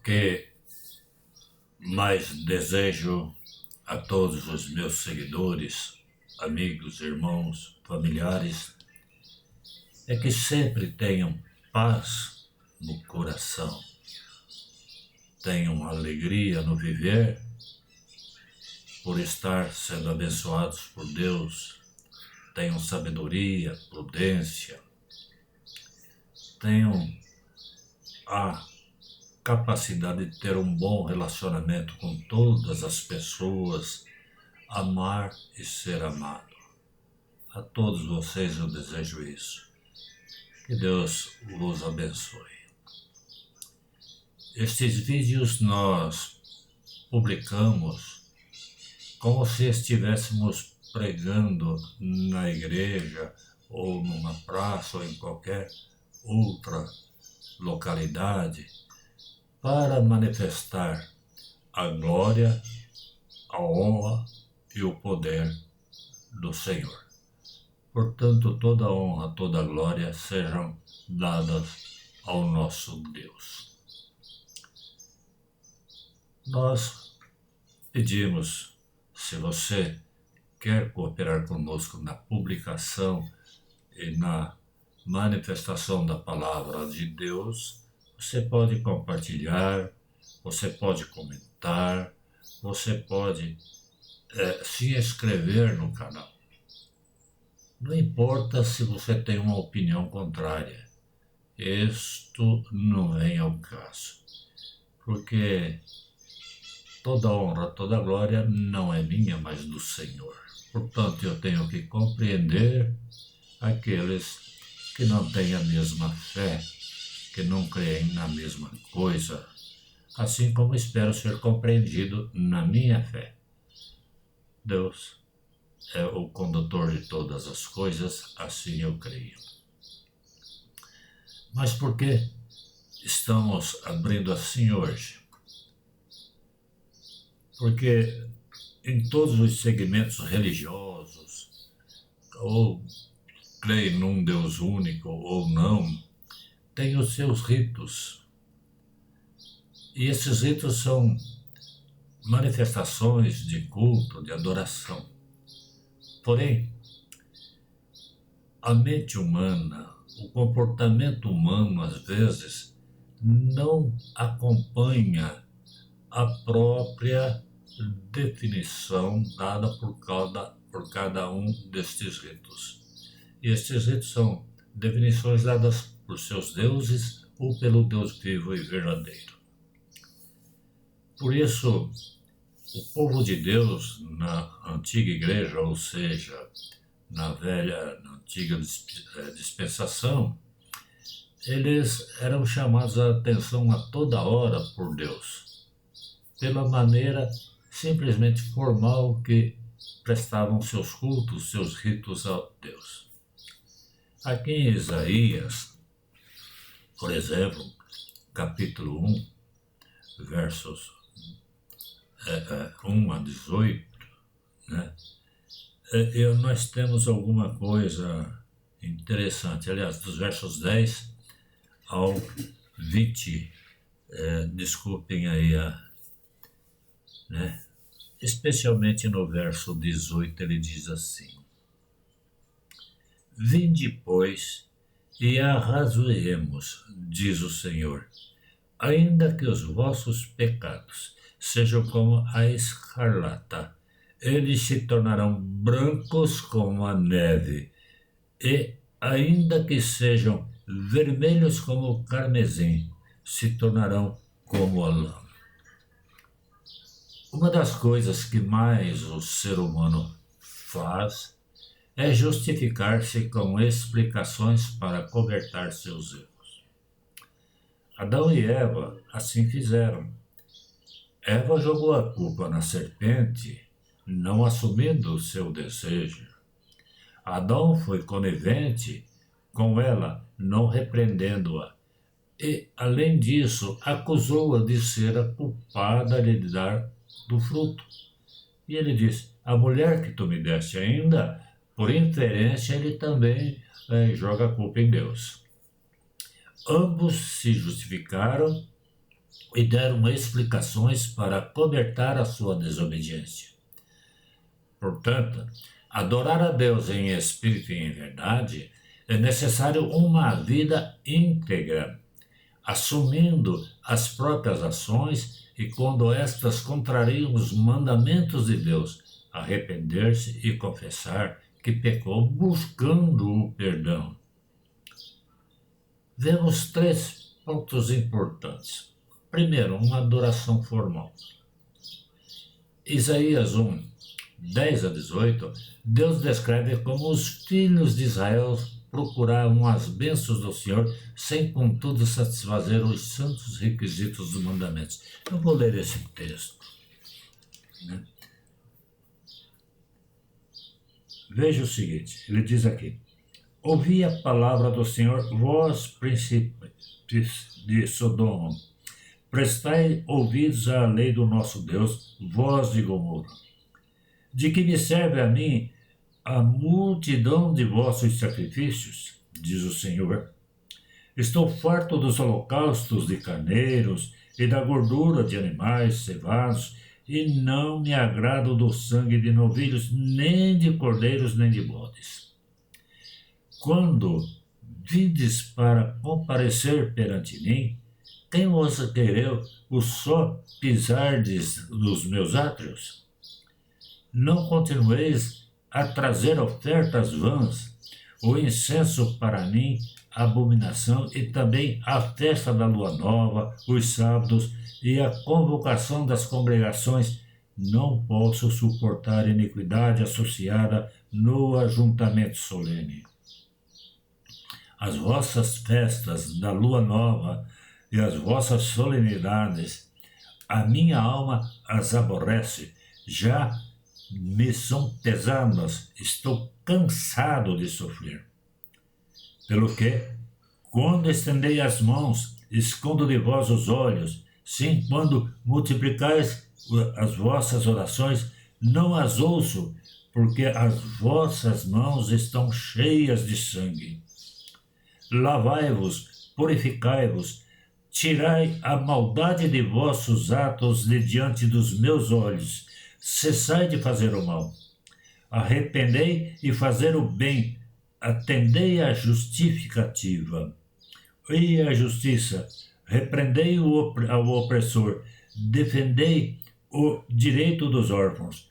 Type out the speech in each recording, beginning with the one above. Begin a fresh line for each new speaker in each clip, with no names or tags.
que mais desejo a todos os meus seguidores, amigos, irmãos, familiares, é que sempre tenham paz no coração, tenham alegria no viver, por estar sendo abençoados por Deus, tenham sabedoria, prudência, tenham a capacidade de ter um bom relacionamento com todas as pessoas, amar e ser amado. A todos vocês eu desejo isso. Que Deus os abençoe. Estes vídeos nós publicamos como se estivéssemos pregando na igreja ou numa praça ou em qualquer outra localidade para manifestar a glória, a honra e o poder do Senhor. Portanto, toda honra, toda glória sejam dadas ao nosso Deus. Nós pedimos, se você quer cooperar conosco na publicação e na manifestação da palavra de Deus, você pode compartilhar, você pode comentar, você pode se inscrever no canal. Não importa se você tem uma opinião contrária, isto não vem ao caso, porque toda honra, toda glória não é minha, mas do Senhor. Portanto, eu tenho que compreender aqueles que não têm a mesma fé, que não creem na mesma coisa, assim como espero ser compreendido na minha fé. Deus é o condutor de todas as coisas, assim eu creio. Mas por que estamos abrindo assim hoje? Porque em todos os segmentos religiosos, ou creem num Deus único ou não, tem os seus ritos. E esses ritos são manifestações de culto, de adoração. Porém, a mente humana, o comportamento humano, às vezes, não acompanha a própria definição dada por cada um destes ritos. E estes ritos são definições dadas por seus deuses ou pelo Deus vivo e verdadeiro. Por isso, o povo de Deus na antiga igreja, ou seja, na antiga dispensação, eles eram chamados a atenção a toda hora por Deus, pela maneira simplesmente formal que prestavam seus cultos, seus ritos a Deus. Aqui em Isaías, por exemplo, capítulo 1, versos 1 a 18, né? Nós temos alguma coisa interessante. Aliás, dos versos 10 ao 20, desculpem aí, né? Especialmente no verso 18, ele diz assim: Vinde, pois, e arrazoemos, diz o Senhor, ainda que os vossos pecados sejam como a escarlata, eles se tornarão brancos como a neve, e ainda que sejam vermelhos como o carmesim, se tornarão como a lã. Uma das coisas que mais o ser humano faz é justificar-se com explicações para cobertar seus erros. Adão e Eva assim fizeram. Eva jogou a culpa na serpente, não assumindo o seu desejo. Adão foi conivente com ela, não repreendendo-a. E, além disso, acusou-a de ser a culpada de lhe dar do fruto. E ele disse: a mulher que tu me deste ainda, por inferência, ele também joga a culpa em Deus. Ambos se justificaram e deram explicações para cobertar a sua desobediência. Portanto, adorar a Deus em espírito e em verdade é necessário uma vida íntegra, assumindo as próprias ações e, quando estas contrariam os mandamentos de Deus, arrepender-se e confessar que pecou buscando o perdão. Vemos 3 pontos importantes. Primeiro, uma adoração formal. Isaías 1, 10 a 18, Deus descreve como os filhos de Israel procuravam as bênçãos do Senhor sem, contudo, satisfazer os santos requisitos dos mandamentos. Eu vou ler esse texto. Veja o seguinte, ele diz aqui: ouvi a palavra do Senhor, vós, príncipes de Sodoma, prestai ouvidos à lei do nosso Deus, vós de Gomorra. De que me serve a mim a multidão de vossos sacrifícios, diz o Senhor. Estou farto dos holocaustos de carneiros e da gordura de animais cevados, e não me agrado do sangue de novilhos, nem de cordeiros, nem de bodes. Quando vindes para comparecer perante mim, quem vos quereu o só pisardes nos meus átrios? Não continueis a trazer ofertas vãs, o incenso para mim, a abominação, e também a festa da lua nova, os sábados e a convocação das congregações. Não posso suportar iniquidade associada no ajuntamento solene. As vossas festas da lua nova e as vossas solenidades, a minha alma as aborrece, já me são pesadas, estou cansado de sofrer. Pelo que, quando estendei as mãos, escondo de vós os olhos, sim, quando multiplicais as vossas orações, não as ouço, porque as vossas mãos estão cheias de sangue. Lavai-vos, purificai-vos, tirai a maldade de vossos atos de diante dos meus olhos, cessai de fazer o mal. Arrependei e fazer o bem, atendei à justificativa. E a justiça, repreendei ao opressor, defendei o direito dos órfãos,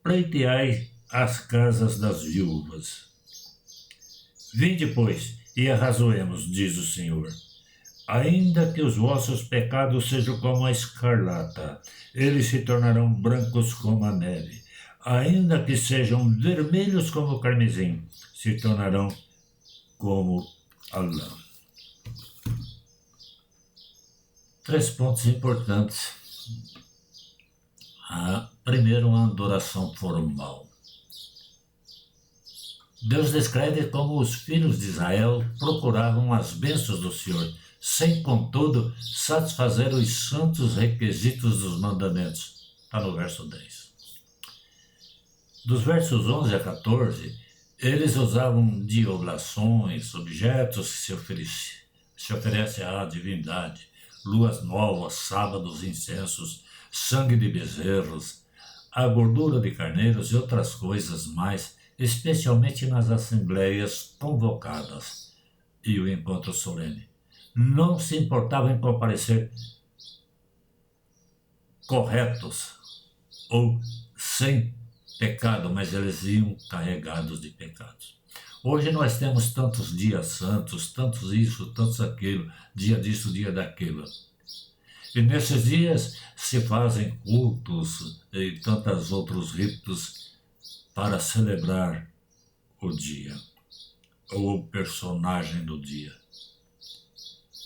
pleiteai as casas das viúvas. Vinde, pois, e arrazoemos, diz o Senhor. Ainda que os vossos pecados sejam como a escarlata, eles se tornarão brancos como a neve. Ainda que sejam vermelhos como o carmesim, se tornarão como a lã. 3 pontos importantes. Primeiro, uma adoração formal. Deus descreve como os filhos de Israel procuravam as bênçãos do Senhor, sem, contudo, satisfazer os santos requisitos dos mandamentos. Está no verso 10. Dos versos 11 a 14, eles usavam de oblações, objetos que se oferecem à divindade, luas novas, sábados, incensos, sangue de bezerros, a gordura de carneiros e outras coisas mais, especialmente nas assembleias convocadas e o encontro solene. Não se importavam em comparecer corretos ou sem pecado, mas eles iam carregados de pecados. Hoje nós temos tantos dias santos, tantos isso, tantos aquilo, dia disso, dia daquilo. E nesses dias se fazem cultos e tantos outros ritos para celebrar o dia, ou o personagem do dia.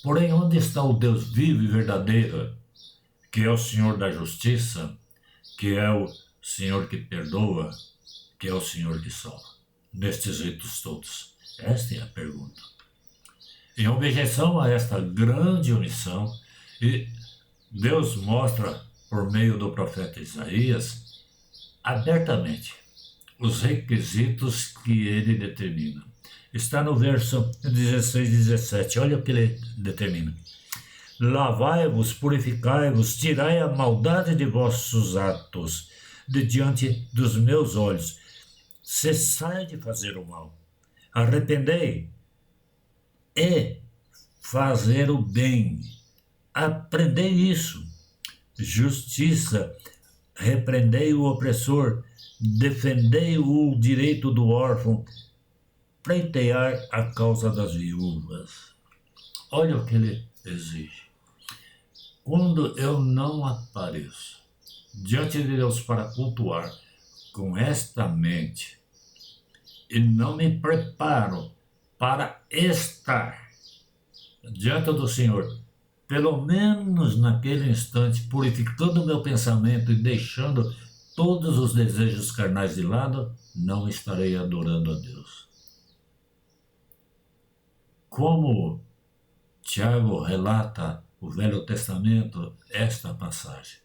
Porém, onde está o Deus vivo e verdadeiro, que é o Senhor da justiça, que é o Senhor que perdoa, que é o Senhor que salva, nestes ritos todos? Esta é a pergunta. Em objeção a esta grande omissão, Deus mostra, por meio do profeta Isaías, abertamente os requisitos que ele determina. Está no verso 16 e 17, olha o que ele determina. lavai-vos, purificai-vos, tirai a maldade de vossos atos de diante dos meus olhos. Cessai de fazer o mal, arrependei e fazer o bem. Aprendei isso. Justiça, repreendei o opressor, defendei o direito do órfão, pleitear a causa das viúvas. Olha o que ele exige. Quando eu não apareço diante de Deus para cultuar com esta mente e não me preparo para estar diante do Senhor, pelo menos naquele instante, purificando o meu pensamento e deixando todos os desejos carnais de lado, não estarei adorando a Deus. Como Tiago relata o Velho Testamento, esta passagem.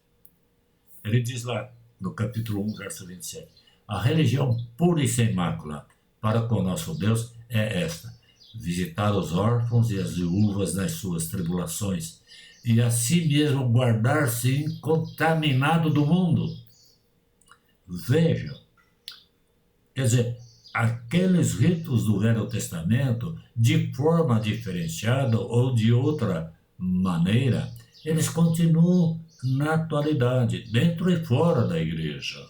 Ele diz lá no capítulo 1, verso 27, a religião pura e sem mácula para com nosso Deus é esta: visitar os órfãos e as viúvas nas suas tribulações, e a si mesmo guardar-se incontaminado do mundo. Vejam, quer dizer, aqueles ritos do Velho Testamento, de forma diferenciada ou de outra maneira, eles continuam na atualidade, dentro e fora da igreja.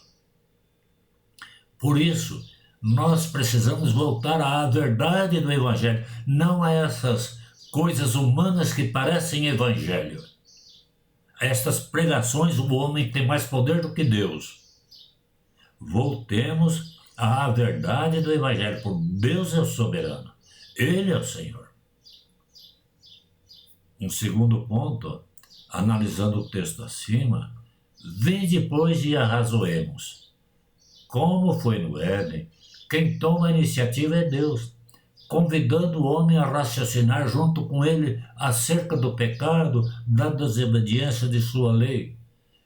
Por isso, nós precisamos voltar à verdade do Evangelho, não a essas coisas humanas que parecem Evangelho. Estas pregações, o homem tem mais poder do que Deus. Voltemos à verdade do Evangelho, por Deus é o soberano, Ele é o Senhor. Um segundo ponto, analisando o texto acima, vinde, pois, e arrazoemos. Como foi no Éden, quem toma a iniciativa é Deus, convidando o homem a raciocinar junto com ele acerca do pecado, da desobediência de sua lei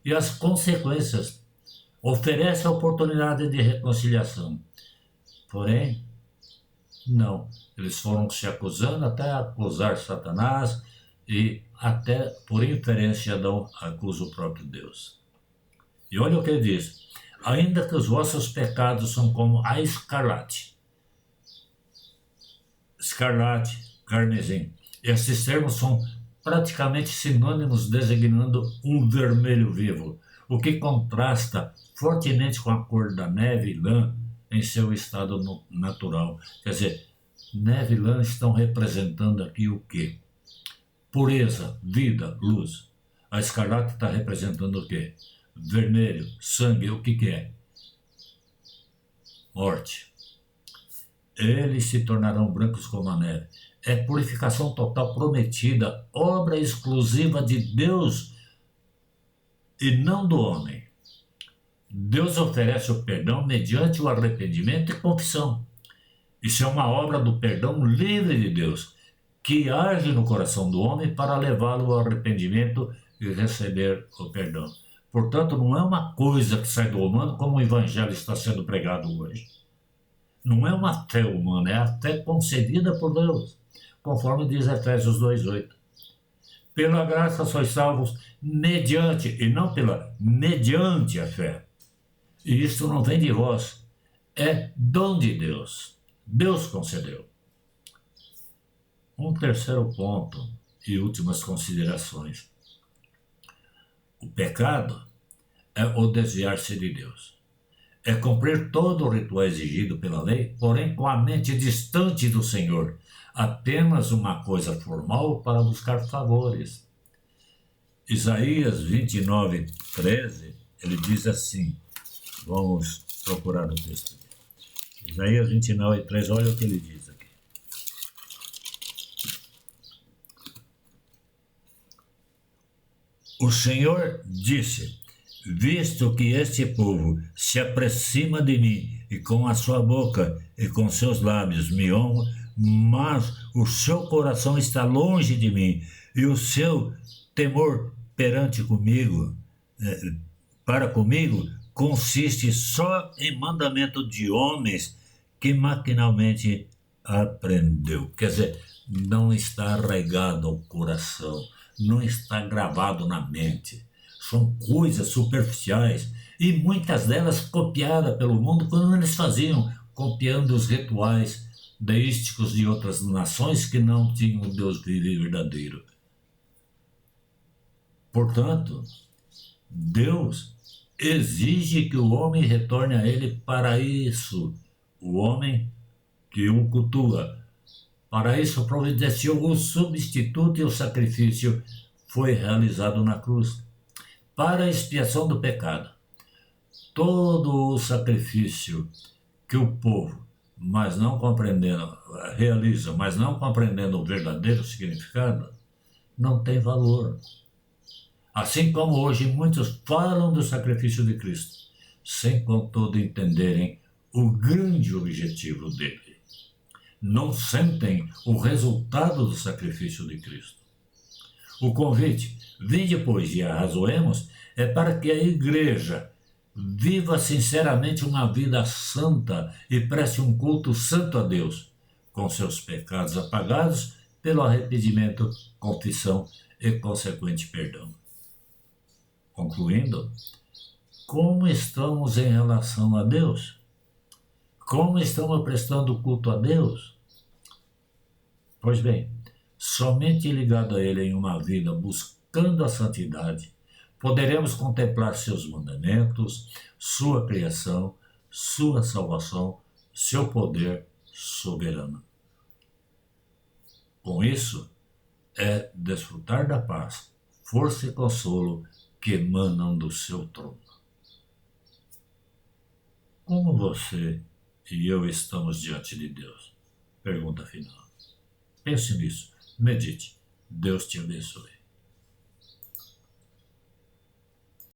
e as consequências. Oferece a oportunidade de reconciliação. Porém, não. Eles foram se acusando até acusar Satanás e até, por inferência, Adão acusa o próprio Deus. E olha o que ele diz. Ainda que os vossos pecados são como a escarlate, carmesim. Esses termos são praticamente sinônimos designando um vermelho vivo, o que contrasta fortemente com a cor da neve e lã em seu estado natural. Quer dizer, neve e lã estão representando aqui o quê? Pureza, vida, luz. A escarlate está representando o quê? Vermelho, sangue, o que é? Morte. Eles se tornarão brancos como a neve. É purificação total prometida, obra exclusiva de Deus e não do homem. Deus oferece o perdão mediante o arrependimento e confissão. Isso é uma obra do perdão livre de Deus, que age no coração do homem para levá-lo ao arrependimento e receber o perdão. Portanto, não é uma coisa que sai do humano como o evangelho está sendo pregado hoje. Não é uma fé humana, é a fé concedida por Deus, conforme diz Efésios 2:8. Pela graça sois salvos mediante, e não mediante a fé. E isto não vem de vós, é dom de Deus. Deus concedeu. Um terceiro ponto e últimas considerações. O pecado é o desviar-se de Deus. É cumprir todo o ritual exigido pela lei, porém com a mente distante do Senhor. Apenas uma coisa formal para buscar favores. Isaías 29:13, ele diz assim, vamos procurar o texto. Isaías 29:13, olha o que ele diz aqui. O Senhor disse, visto que este povo se aproxima de mim e com a sua boca e com seus lábios me honra, mas o seu coração está longe de mim e o seu temor para comigo, consiste só em mandamento de homens que maquinalmente aprendeu. Quer dizer, não está arraigado ao coração, não está gravado na mente. São coisas superficiais e muitas delas copiadas pelo mundo quando eles faziam, copiando os rituais deísticos de outras nações que não tinham o Deus vivo e verdadeiro. Portanto, Deus exige que o homem retorne a ele para isso, o homem que o cultua. Para isso providenciou o substituto e o sacrifício foi realizado na cruz. Para a expiação do pecado, todo o sacrifício que o povo, mas não compreendendo, realiza, mas não compreendendo o verdadeiro significado, não tem valor. Assim como hoje muitos falam do sacrifício de Cristo, sem contudo entenderem o grande objetivo dele. Não sentem o resultado do sacrifício de Cristo. O convite, vinde pois e arrazoemos, é para que a igreja viva sinceramente uma vida santa e preste um culto santo a Deus, com seus pecados apagados pelo arrependimento, confissão e consequente perdão. Concluindo, como estamos em relação a Deus? Como estamos prestando culto a Deus? Pois bem, somente ligado a Ele em uma vida buscando a santidade, poderemos contemplar seus mandamentos, sua criação, sua salvação, seu poder soberano. Com isso, é desfrutar da paz, força e consolo que emanam do seu trono. Como você e eu estamos diante de Deus? Pergunta final. Pense nisso, medite. Deus te abençoe.